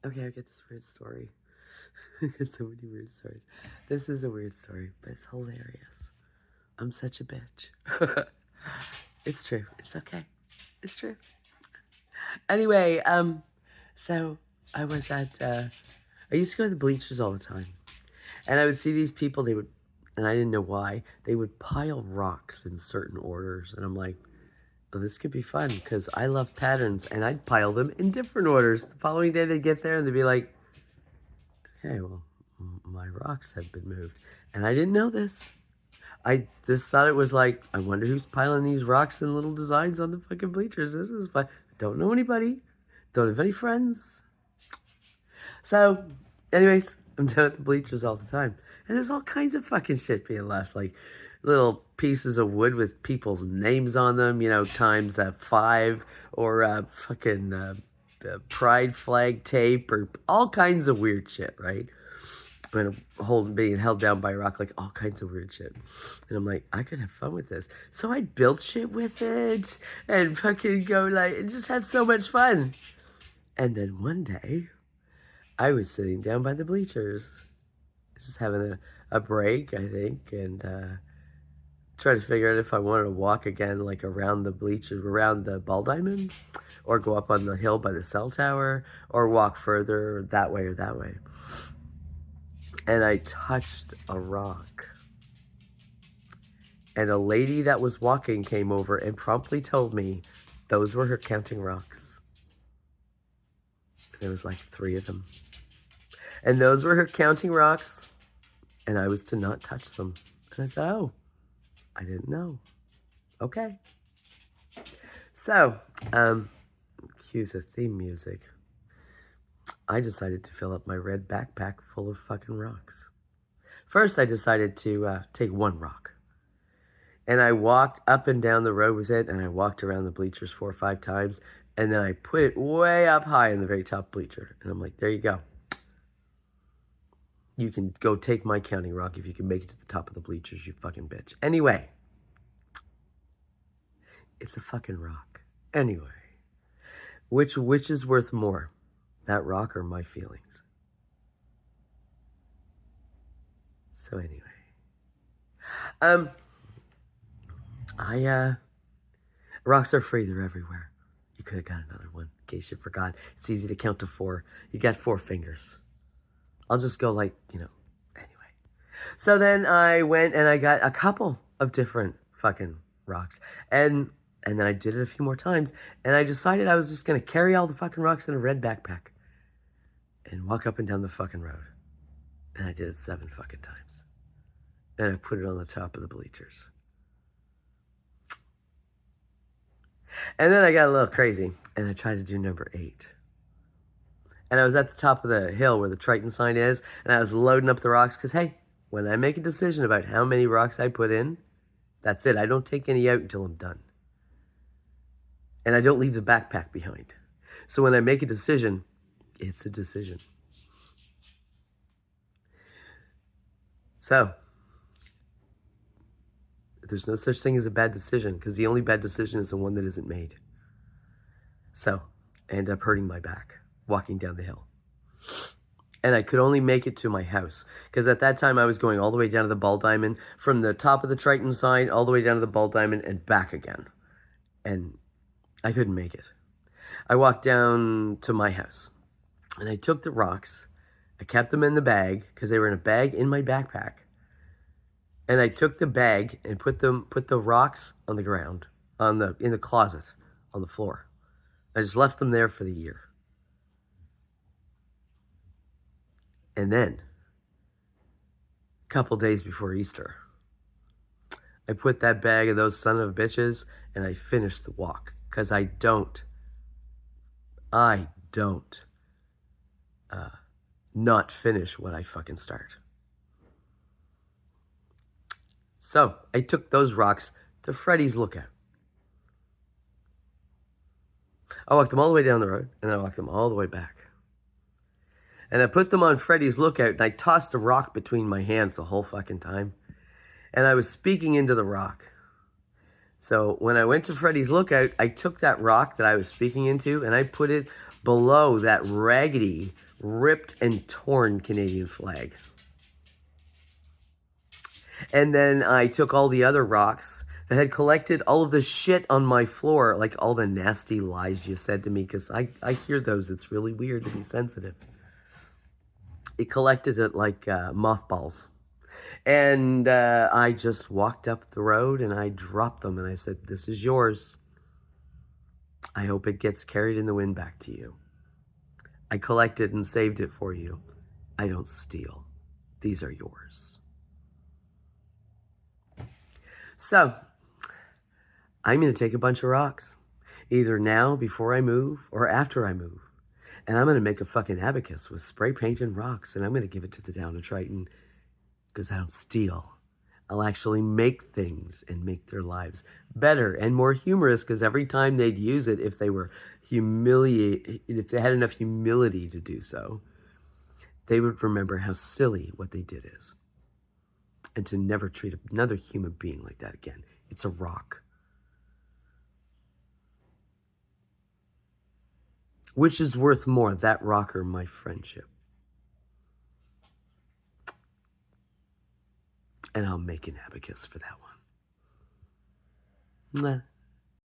Okay, I get this weird story. I get so many weird stories. This is a weird story, but it's hilarious. I'm such a bitch. It's true. It's okay. It's true. Anyway, so I was at I used to go to the bleachers all the time. And I would see these people, they would, and I didn't know why, they would pile rocks in certain orders. And I'm like, oh, this could be fun because I love patterns. And I'd pile them in different orders. The following day they'd get there and they'd be like, okay, well, my rocks have been moved. And I didn't know this. I just thought it was like, I wonder who's piling these rocks and little designs on the fucking bleachers. This is fun. Don't know anybody. Don't have any friends. So, anyways, I'm down at the bleachers all the time. And there's all kinds of fucking shit being left. Like little pieces of wood with people's names on them, times 5, or fucking pride flag tape, or all kinds of weird shit, right? Being held down by a rock, like all kinds of weird shit. And I'm like, I could have fun with this. So I built shit with it and fucking go and just have so much fun. And then one day, I was sitting down by the bleachers, just having a break, I think, and trying to figure out if I wanted to walk again, like around the bleachers, around the ball diamond, or go up on the hill by the cell tower, or walk further that way or that way. And I touched a rock. And a lady that was walking came over and promptly told me those were her counting rocks. There was like 3 of them. And those were her counting rocks, and I was to not touch them. And I said, oh, I didn't know. Okay. So, cue the theme music. I decided to fill up my red backpack full of fucking rocks. First, I decided to take 1 rock. And I walked up and down the road with it, and I walked around the bleachers 4 or 5 times, and then I put it way up high in the very top bleacher. And I'm like, there you go. You can go take my counting rock if you can make it to the top of the bleachers, you fucking bitch. Anyway. It's a fucking rock. Anyway. Which is worth more? That rock or my feelings? So anyway. Rocks are free, they're everywhere. You could have got another one, in case you forgot. It's easy to count to 4. You got 4 fingers. I'll just go anyway. So then I went and I got a couple of different fucking rocks. And then I did it a few more times. And I decided I was just going to carry all the fucking rocks in a red backpack. And walk up and down the fucking road. And I did it 7 fucking times. And I put it on the top of the bleachers. And then I got a little crazy. And I tried to do number 8. And I was at the top of the hill where the Triton sign is, and I was loading up the rocks because, hey, when I make a decision about how many rocks I put in, that's it. I don't take any out until I'm done. And I don't leave the backpack behind. So when I make a decision, it's a decision. So, there's no such thing as a bad decision because the only bad decision is the one that isn't made. So, I ended up hurting my back walking down the hill. And I could only make it to my house because at that time I was going all the way down to the ball diamond, from the top of the Triton sign all the way down to the ball diamond and back again. And I couldn't make it. I walked down to my house and I took the rocks. I kept them in the bag because they were in a bag in my backpack. And I took the bag and put the rocks on the ground, in the closet, on the floor. I just left them there for the year. And then, a couple days before Easter, I put that bag of those son of bitches and I finished the walk. Because I don't not finish what I fucking start. So, I took those rocks to Freddy's Lookout. I walked them all the way down the road, and then I walked them all the way back. And I put them on Freddy's Lookout, and I tossed a rock between my hands the whole fucking time. And I was speaking into the rock. So when I went to Freddy's Lookout, I took that rock that I was speaking into, and I put it below that raggedy ripped and torn Canadian flag. And then I took all the other rocks that had collected all of the shit on my floor, like all the nasty lies you said to me, because I hear those. It's really weird to be sensitive. It collected it like mothballs. And I just walked up the road and I dropped them and I said, this is yours. I hope it gets carried in the wind back to you. I collected and saved it for you. I don't steal. These are yours. So, I'm going to take a bunch of rocks, either now before I move or after I move. And I'm going to make a fucking abacus with spray paint and rocks, and I'm going to give it to the town of Triton because I don't steal. I'll actually make things and make their lives better and more humorous, because every time they'd use it, if they were if they had enough humility to do so, they would remember how silly what they did is, and to never treat another human being like that again. It's a rock. Which is worth more, that rock or my friendship? And I'll make an abacus for that one. Mwah.